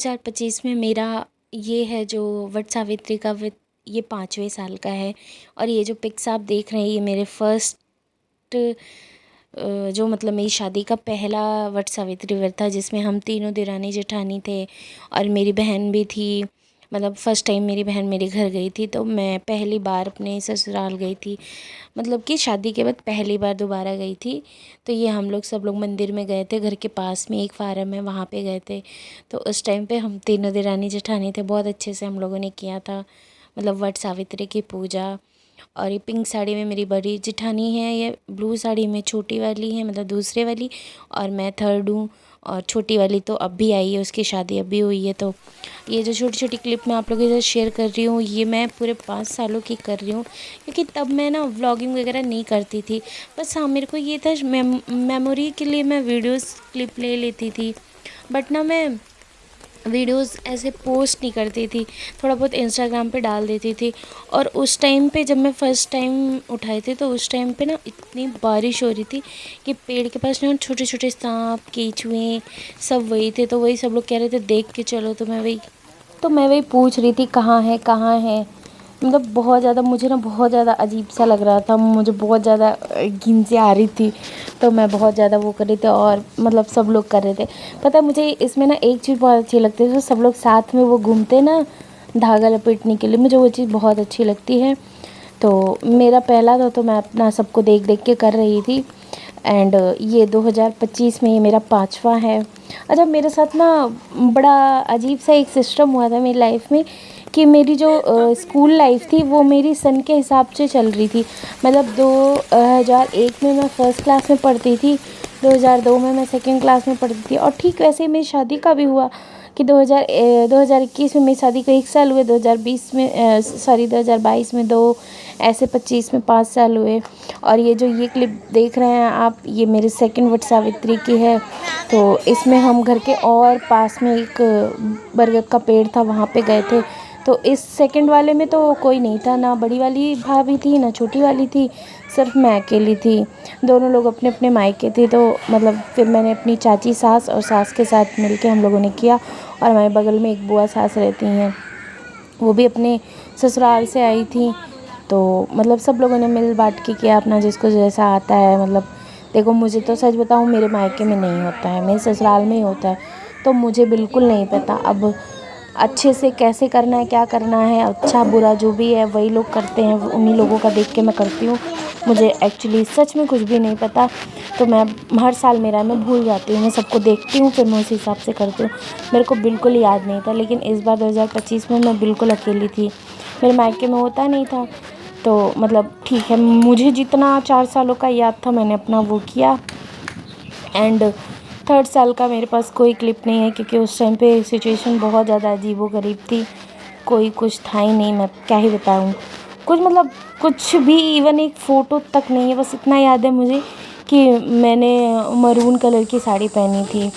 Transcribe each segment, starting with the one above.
2025 में मेरा ये है जो वट सावित्री का ये 5वें साल का है। और ये जो पिक्स आप देख रहे हैं ये मेरे फर्स्ट जो मतलब मेरी शादी का पहला वट सावित्री व्रत था, जिसमें हम तीनों देरानी जेठानी थे और मेरी बहन भी थी। मतलब फ़र्स्ट टाइम मेरी बहन मेरे घर गई थी, तो मैं पहली बार अपने ससुराल गई थी। मतलब कि शादी के बाद पहली बार दोबारा गई थी। तो ये हम लोग सब लोग मंदिर में गए थे, घर के पास में एक फार्म है वहाँ पे गए थे। तो उस टाइम पे हम तीनों देरानी जेठानी थे, बहुत अच्छे से हम लोगों ने किया था मतलब वट सावित्री की पूजा। और ये पिंक साड़ी में मेरी बड़ी जेठानी है, ये ब्लू साड़ी में छोटी वाली है मतलब दूसरे वाली, और मैं थर्ड हूँ। और छोटी वाली तो अब भी आई है, उसकी शादी अभी हुई है। तो ये जो छोटी छोटी क्लिप मैं आप लोगों के साथ शेयर कर रही हूँ ये मैं पूरे 5 सालों की कर रही हूँ, क्योंकि तब मैं ना व्लॉगिंग वगैरह नहीं करती थी। बस हाँ, मेरे को ये था मेमोरी के लिए मैं वीडियोस क्लिप ले लेती थी, बट ना मैं वीडियोस ऐसे पोस्ट नहीं करती थी, थोड़ा बहुत इंस्टाग्राम पे डाल देती थी। और उस टाइम पे जब मैं फ़र्स्ट टाइम उठाए थे तो उस टाइम पे ना इतनी बारिश हो रही थी कि पेड़ के पास ना छोटे छोटे सांप केंचुए सब वही थे। तो वही सब लोग कह रहे थे देख के चलो, तो मैं वही पूछ रही थी कहाँ है कहाँ है। मतलब बहुत ज़्यादा मुझे ना बहुत ज़्यादा अजीब सा लग रहा था, मुझे बहुत ज़्यादा घिन सी आ रही थी। तो मैं बहुत ज़्यादा वो कर रही थी और मतलब सब लोग कर रहे थे। पता है मुझे इसमें ना एक चीज़ बहुत अच्छी लगती है, जो सब लोग साथ में वो घूमते ना धागा लपेटने के लिए, मुझे वो चीज़ बहुत अच्छी लगती है। तो मेरा पहला था तो मैं अपना सबको देख देख के कर रही थी। एंड ये 2025 में ये मेरा 5वां है। अच्छा, मेरे साथ ना बड़ा अजीब सा एक सिस्टम हुआ था मेरी लाइफ में कि मेरी जो स्कूल लाइफ थी वो मेरी सन के हिसाब से चल रही थी। मतलब 2001 में मैं फ़र्स्ट क्लास में पढ़ती थी, 2002 में मैं सेकंड क्लास में पढ़ती थी। और ठीक वैसे ही मेरी शादी का भी हुआ कि 2021 में मेरी शादी को 1 साल हुए, 2020 में 2022 में 2, ऐसे 25 में 5 साल हुए। और ये जो ये क्लिप देख रहे हैं आप, ये मेरे सेकंड वट सावित्री की है। तो इसमें हम घर के और पास में एक बरगद का पेड़ था, वहाँ पे गए थे। तो इस सेकंड वाले में तो कोई नहीं था, ना बड़ी वाली भाभी थी ना छोटी वाली थी, सिर्फ मैं अकेली थी। दोनों लोग अपने अपने मायके थे। तो मतलब फिर मैंने अपनी चाची सास और सास के साथ मिलके हम लोगों ने किया। और हमारे बगल में एक बुआ सास रहती हैं, वो भी अपने ससुराल से आई थी। तो मतलब सब लोगों ने मिल बांट के किया अपना, जिसको जैसा आता है। मतलब देखो, मुझे तो सच बताऊँ मेरे मायके में नहीं होता है, मेरे ससुराल में ही होता है। तो मुझे बिल्कुल नहीं पता अब अच्छे से कैसे करना है, क्या करना है, अच्छा बुरा जो भी है वही लोग करते हैं, उन्हीं लोगों का देख के मैं करती हूँ। मुझे एक्चुअली सच में कुछ भी नहीं पता। तो मैं हर साल मेरा मैं भूल जाती हूँ, मैं सबको देखती हूँ फिर मैं उसी हिसाब से करती हूँ। मेरे को बिल्कुल याद नहीं था, लेकिन इस बार 2025 में मैं बिल्कुल अकेली थी, मेरे मायके में होता नहीं था। तो मतलब ठीक है, मुझे जितना 4 सालों का याद था मैंने अपना वो किया। एंड थर्ड साल का मेरे पास कोई क्लिप नहीं है, क्योंकि उस टाइम पे सिचुएशन बहुत ज़्यादा अजीबोगरीब थी, कोई कुछ था ही नहीं। मैं क्या ही बताऊँ, कुछ मतलब कुछ भी, इवन एक फ़ोटो तक नहीं है। बस इतना याद है मुझे कि मैंने मरून कलर की साड़ी पहनी थी।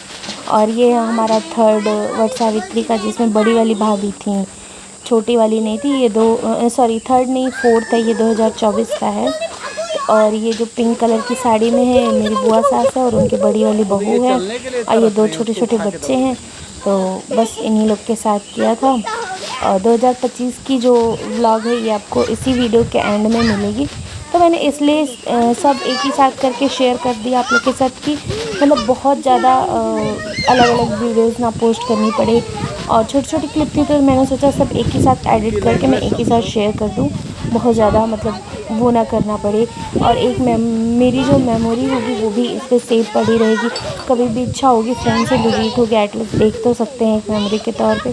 और ये है हमारा थर्ड वट सावित्री का, जिसमें बड़ी वाली भाभी थी, छोटी वाली नहीं थी। ये थर्ड नहीं, फोर्थ है, ये 2024 का है। और ये जो पिंक कलर की साड़ी में है मेरी बुआ सास है और उनकी बड़ी वाली बहू है, और ये 2 छोटे छोटे बच्चे हैं। तो बस इन्हीं लोग के साथ किया था। और 2025 की जो व्लॉग है ये आपको इसी वीडियो के एंड में मिलेगी। तो मैंने इसलिए सब एक ही साथ करके शेयर कर दिया आप लोग के साथ कि मतलब बहुत ज़्यादा अलग अलग वीडियोज़ ना पोस्ट करनी पड़े। और छोटी छोटी क्लिप थी तो मैंने सोचा सब एक ही साथ एडिट करके मैं एक ही साथ शेयर कर दूँ, बहुत ज़्यादा मतलब वो ना करना पड़े। और एक मेरी जो मेमोरी होगी वो भी इस पर सेव पड़ी रहेगी। कभी भी इच्छा होगी फ़ोन से डिलीट हो गया, एटलीस्ट देख तो सकते हैं एक मेमोरी के तौर पे।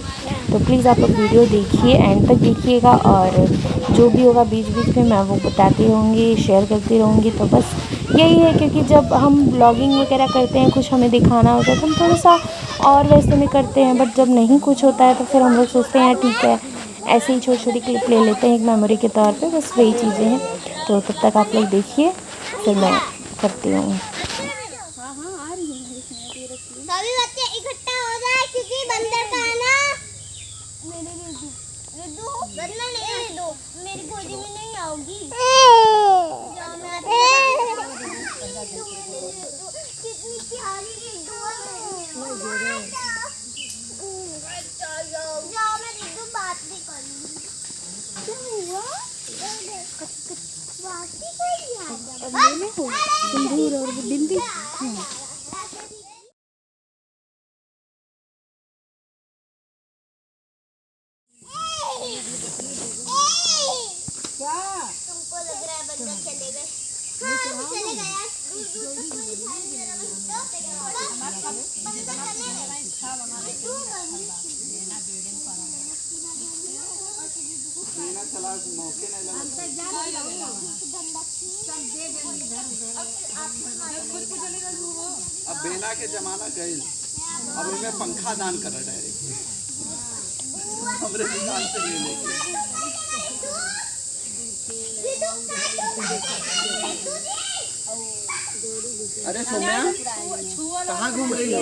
तो प्लीज़ आप लोग वीडियो देखिए, एंड तक देखिएगा, और जो भी होगा बीच बीच में मैं वो बताती रहूँगी, शेयर करती रहूँगी। तो बस यही है, क्योंकि जब हम ब्लॉगिंग वगैरह करते हैं, कुछ हमें दिखाना होता है तो हम थोड़ा सा और वैसे में करते हैं। बट जब नहीं कुछ होता है तो फिर हम लोग सोचते हैं ठीक है, ऐसे ही छोटी छोटी क्लिप ले लेते हैं एक मेमोरी के तौर पे। बस वही चीज़ें हैं। तो तब तक आप लोग देखिए, फिर मैं करती हूँ। सभी बच्चे इकट्ठा हो जाए, क्योंकि बंदर का आना मेरे रिद्धू बदला नहीं, रिद्धू मेरी गोदी में नहीं आओगी। कितनी प्यारी रिद्धू है। अंदर चले गए। हाँ चले गए यार, दूर दूर तक कोई दिखाई नहीं दे रहा अब बेना के जमाना गए, अब इनमें पंखा दान कर डायरेक्ट हमरे दुकान से ले लेके। अरे सोम्या कहाँ घूम रही हो?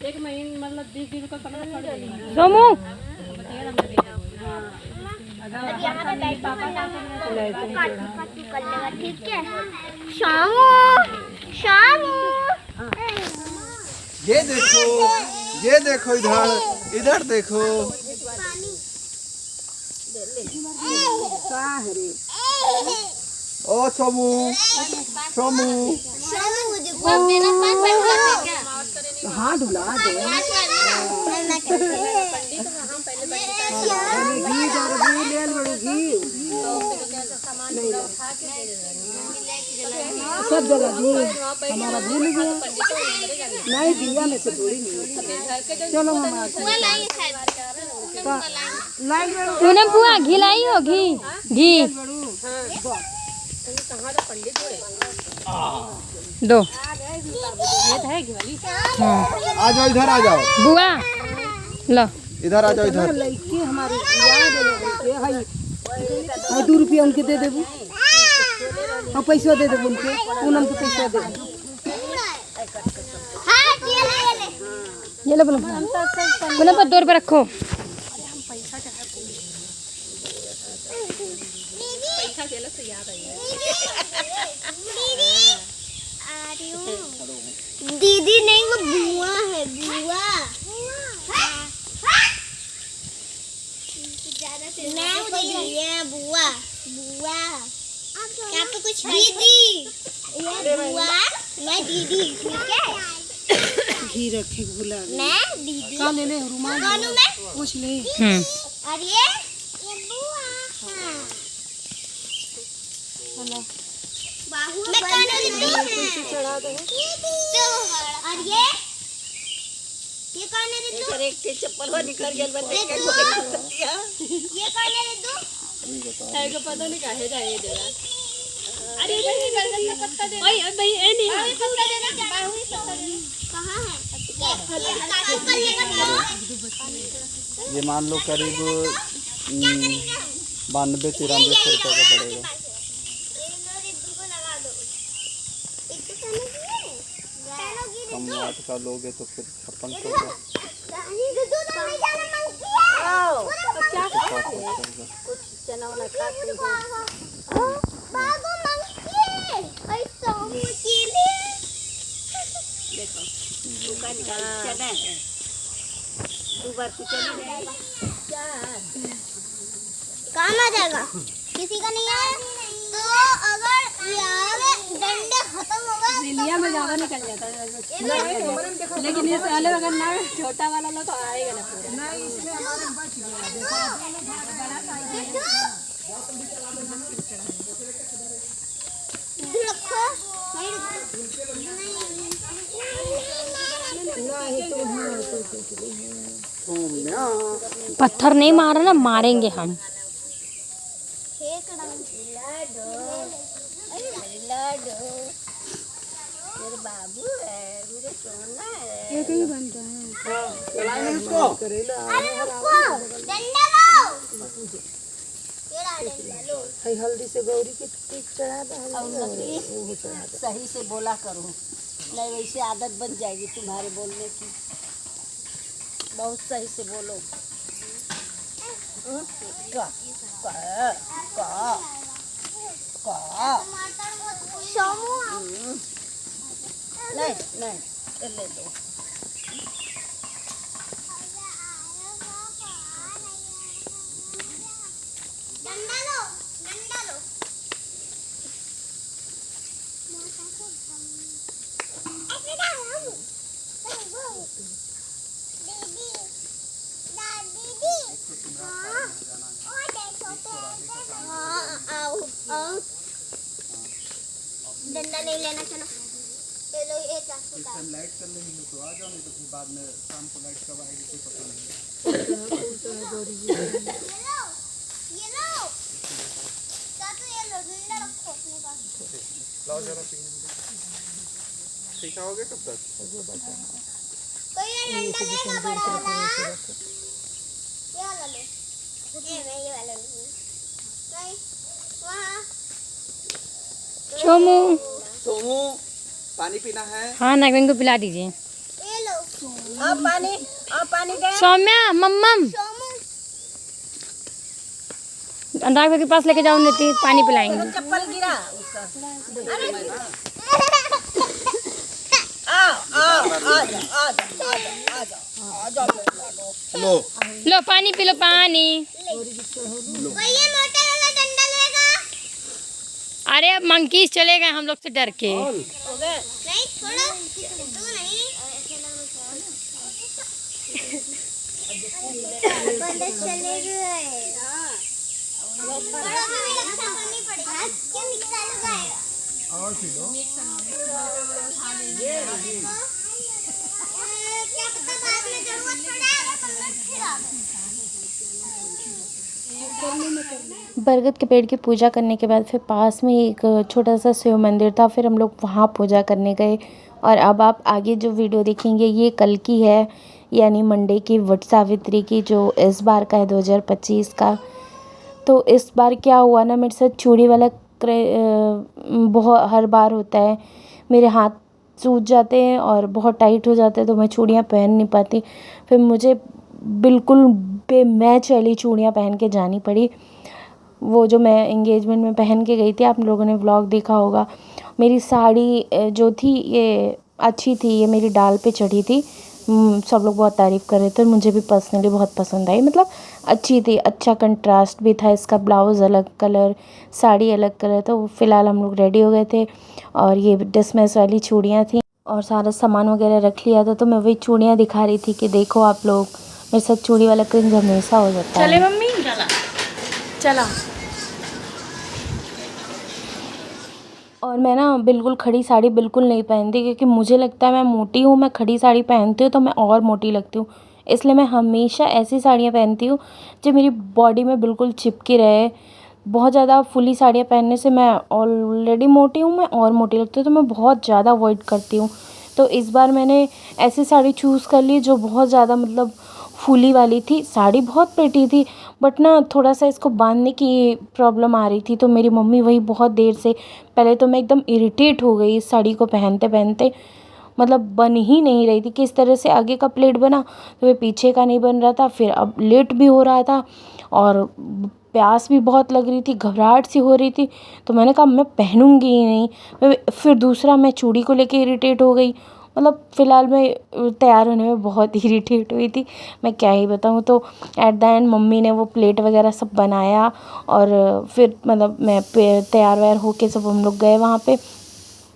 एक महीने मतलब 20 दिन को पकड़ पड़ गई। सोमू ठीक है। शामू शामू ये देखो इधर, इधर देखो। ओ सोमू सोमू मेरा पास बैठ क्या? हाँ ढुला दे घी जर घी ले बड़ू घी नहीं ला। सब जगह घी हमारा भूल गया नहीं दिया में से थोड़ी नहीं। चलो हम पूनम बुआ घी लाई हो घी घी दो आ जाओ इधर, आ जाओ बुआ लो इधर, आ जाओ इधर। लड़के हमारे हाई 2 रुपया उनके दे देबू और पैसा दे देबू उनके, पूनम के पैसा दे देबू। ये लो पूनम पर 2 रुपये रखो। दीदी नहीं, वो बुआ है, बुआ। मैं ये बुआ बुआ यहाँ पे कुछ दीदी, ये बुआ मैं दीदी, ठीक है। घी रखे भुला मैं दीदी का ले ले रुमाल कानू में पूछ ले। और ये बुआ। बाहु मैं कानू चढ़ा दे तो और ये काने रे तू एक चप्पल वो निकल गया बंदे के ये काने रे तू है को पता नहीं काहे जाए देला। अरे नहीं बैंगन का पत्ता दे। ओए भाई ए नहीं पत्ता देना, बाहु ही पत्ता देना। कहाँ है ये कागज पर लेकर जाओ। ये मान लो करीब 92-93 सौ रुपये का पड़ेगा। कम वाट का लोगे तो फिर 5600 का। चना वाला खाते देखो दुकान निकाल चना 2 बार तो चली जाएगा। काम आ जाएगा, किसी का नहीं है तो अगर यार डंडा खत्म होगा लिया में ज्यादा निकल जाता है, लेकिन इस वाले अगर ना छोटा वाला लो तो आएगा ना पूरा। नहीं इसमें हमारे बच गया देखो पत्थर नहीं मारा ना, मारेंगे हम। मेरे बाबू है, मेरे सोना है। एक ही बनता है चलाएंगे इसको। करेला अरे रुको, डंडा लो। केड़ा डंडा लो। है हल्दी से गौरी के टिक चढ़ा दो सही से बोला करो, नहीं वैसे आदत बन जाएगी तुम्हारे बोलने की। बहुत सही से बोलो। का का का शामू नहीं नहीं ले दो। डंडा लो, डंडा लो। ऐसे डालो। दीदी दीदी हाँ और देखो हाँ आओ आओ डंडा नहीं लेना चलो ये लो ये चाकू का लाइट कर लेंगे तो आ जाओ, नहीं तो फिर बाद में शाम को लाइट कब आएगी कोई पता नहीं। ये लो चाकू ये लो डंडा रखो अपने पास लाओ जरा ठीक आओगे कब तक? कोई डंडा लेगा बड़ा वाला ये वाला ले मैं ये वाला लूंगी नहीं वहाँ सोमू सोमू पानी पीना है? हाँ नवीन को पिला दीजिए। ये लो और पानी दे। सौम्या मम्मम सोमू अनुराग के पास लेके जाओ, नहीं पानी पिलाएंगे। चप्पल गिरा उसका। लो लो पानी पी लो पानी। कोई ये मोटा वाला डंडा लेगा अरे अब मंकीज चले गए हम लोग से डर के। नहीं छोड़ो तू नहीं बंदर चले गए बड़ा भी अच्छा करनी पड़ेगा क्यों निकाल गए और पी लो। क्या पता बाद में जरूरत पड़े फिर आ बरगद के पेड़ की पूजा करने के बाद फिर पास में एक छोटा सा शिव मंदिर था, फिर हम लोग वहाँ पूजा करने गए। और अब आप आगे जो वीडियो देखेंगे ये कल की है, यानी मंडे की वट सावित्री की, जो इस बार का है 2025 का। तो इस बार क्या हुआ ना, मेरे साथ चूड़ी वाला बहुत हर बार होता है, मेरे हाथ सूज जाते हैं और बहुत टाइट हो जाते हैं तो मैं चूड़ियाँ पहन नहीं पाती। फिर मुझे बिल्कुल बेमैच वाली चूड़ियाँ पहन के जानी पड़ी। वो जो मैं एंगेजमेंट में पहन के गई थी, आप लोगों ने व्लॉग देखा होगा। मेरी साड़ी जो थी ये अच्छी थी, ये मेरी डाल पे चढ़ी थी। सब लोग बहुत तारीफ़ कर रहे थे, मुझे भी पर्सनली बहुत पसंद आई। मतलब अच्छी थी, अच्छा कंट्रास्ट भी था इसका, ब्लाउज़ अलग कलर, साड़ी अलग कलर। तो फ़िलहाल हम लोग रेडी हो गए थे और ये डिसमैच वाली चूड़ियाँ थी और सारा सामान वगैरह रख लिया था। तो मैं वही चूड़ियाँ दिखा रही थी कि देखो आप लोग, मेरे साथ चूड़ी वाला क्रिंज हमेशा हो जाता है। चले मम्मी चला। और मैं ना बिल्कुल खड़ी साड़ी बिल्कुल नहीं पहनती, क्योंकि मुझे लगता है मैं मोटी हूँ, मैं खड़ी साड़ी पहनती हूँ तो मैं और मोटी लगती हूँ। इसलिए मैं हमेशा ऐसी साड़ियाँ पहनती हूँ जो मेरी बॉडी में बिल्कुल चिपकी रहे। बहुत ज़्यादा फुली साड़ियाँ पहनने से मैं ऑलरेडी मोटी हूँ, मैं और मोटी लगती हूँ, तो मैं बहुत ज़्यादा अवॉइड करती हूँ। तो इस बार मैंने ऐसी साड़ी चूज़ कर ली जो बहुत ज़्यादा मतलब फूली वाली थी। साड़ी बहुत प्रिटी थी बट ना थोड़ा सा इसको बांधने की प्रॉब्लम आ रही थी। तो मेरी मम्मी वही बहुत देर से, पहले तो मैं एकदम इरिटेट हो गई इस साड़ी को पहनते पहनते, मतलब बन ही नहीं रही थी। किस तरह से आगे का प्लेट बना तो वह पीछे का नहीं बन रहा था, फिर अब लेट भी हो रहा था और प्यास भी बहुत लग रही थी, घबराहट सी हो रही थी। तो मैंने कहा मैं पहनूंगी ही नहीं। फिर दूसरा मैं चूड़ी को लेके इरिटेट हो गई। मतलब फ़िलहाल मैं तैयार होने में बहुत इरिटेट हुई थी, मैं क्या ही बताऊँ। तो एट द एंड मम्मी ने वो प्लेट वगैरह सब बनाया और फिर मतलब मैं तैयार वैयार होके सब हम लोग गए वहाँ पे।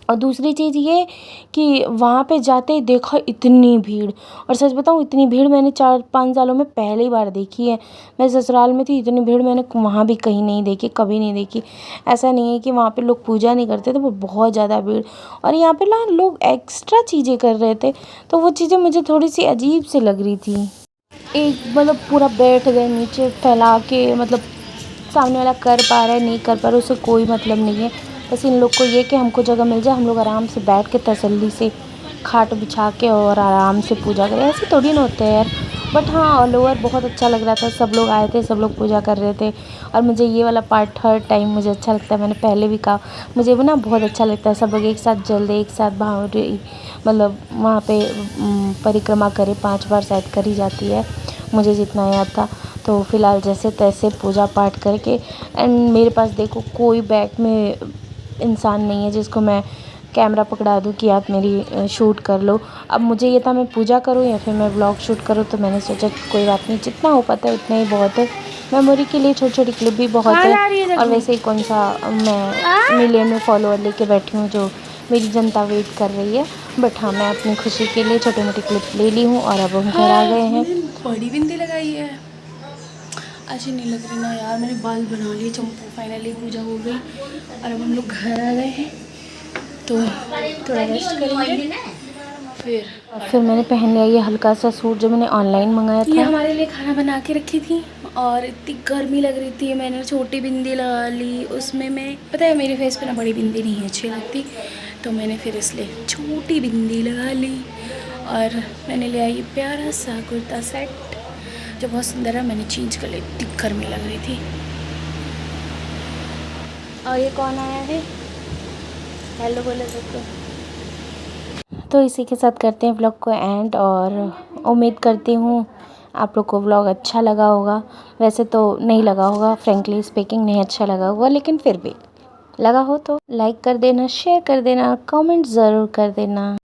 और दूसरी चीज़ ये कि वहाँ पे जाते ही देखा इतनी भीड़, और सच बताऊँ इतनी भीड़ मैंने 4-5 सालों में पहली बार देखी है। मैं ससुराल में थी, इतनी भीड़ मैंने वहाँ भी कहीं नहीं देखी, कभी नहीं देखी। ऐसा नहीं है कि वहाँ पे लोग पूजा नहीं करते थे, वो बहुत ज़्यादा भीड़। और यहाँ पे ना लोग एक्स्ट्रा चीज़ें कर रहे थे, तो वो चीज़ें मुझे थोड़ी सी अजीब सी लग रही थी। एक मतलब पूरा बैठ गए नीचे फैला के, मतलब सामने वाला कर पा रहा है नहीं कर पा रहा है उससे कोई मतलब नहीं है। बस इन लोग को ये कि हमको जगह मिल जाए, हम लोग आराम से बैठ के तसल्ली से खाट बिछा के और आराम से पूजा करें। ऐसे थोड़ी ना होते हैं यार। बट हाँ ऑल ओवर बहुत अच्छा लग रहा था, सब लोग आए थे, सब लोग पूजा कर रहे थे। और मुझे ये वाला पार्ट हर टाइम मुझे अच्छा लगता है, मैंने पहले भी कहा, मुझे वो ना बहुत अच्छा लगता है। सब लोग एक साथ जल दे, एक साथ मतलब वहाँ पे परिक्रमा करे, 5 बार शायद करी जाती है, मुझे जितना याद था। तो फ़िलहाल जैसे तैसे पूजा पाठ करके, एंड मेरे पास देखो कोई बैक में इंसान नहीं है जिसको मैं कैमरा पकड़ा दूँ कि आप मेरी शूट कर लो। अब मुझे ये था मैं पूजा करूँ या फिर मैं व्लॉग शूट करूँ, तो मैंने सोचा कि कोई बात नहीं, जितना हो पाता है उतना ही बहुत है। मेमोरी के लिए छोटी छोटी क्लिप भी बहुत है। और वैसे ही कौन सा मैं मिलियन में फॉलोअर लेके बैठी हूँ जो मेरी जनता वेट कर रही है। बट हाँ, मैं अपनी खुशी के लिए छोटे मोटे क्लिप ले ली हूँ और अब हम घर आ गए हैं। बड़ी बिंदी लगाई है, अच्छी नहीं लग रही ना यार। मैंने बाल बना लिए, चंपू फाइनली पूजा हो गई और अब हम लोग घर आ गए हैं तो थोड़ा रेस्ट करेंगे। फिर मैंने पहन लिया ये हल्का सा सूट जो मैंने ऑनलाइन मंगाया ये था। हमारे लिए खाना बना के रखी थी और इतनी गर्मी लग रही थी, मैंने छोटी बिंदी लगा ली। उसमें मैं पता है मेरे फेस पे ना बड़ी बिंदी नहीं अच्छी लगती, तो मैंने फिर इसलिए छोटी बिंदी लगा ली। और मैंने लिया ये प्यारा सा कुर्ता सेट जो बहुत सुंदर है, मैंने चेंज कर लिया, इतनी गर्मी लग रही थी। और ये कौन आया है? हेलो बोले तो इसी के साथ करते हैं व्लॉग को एंड, और उम्मीद करती हूँ आप लोग को व्लॉग अच्छा लगा होगा। वैसे तो नहीं लगा होगा, फ्रेंकली स्पीकिंग नहीं अच्छा लगा होगा, लेकिन फिर भी लगा हो तो लाइक कर देना, शेयर कर देना, कमेंट ज़रूर कर देना।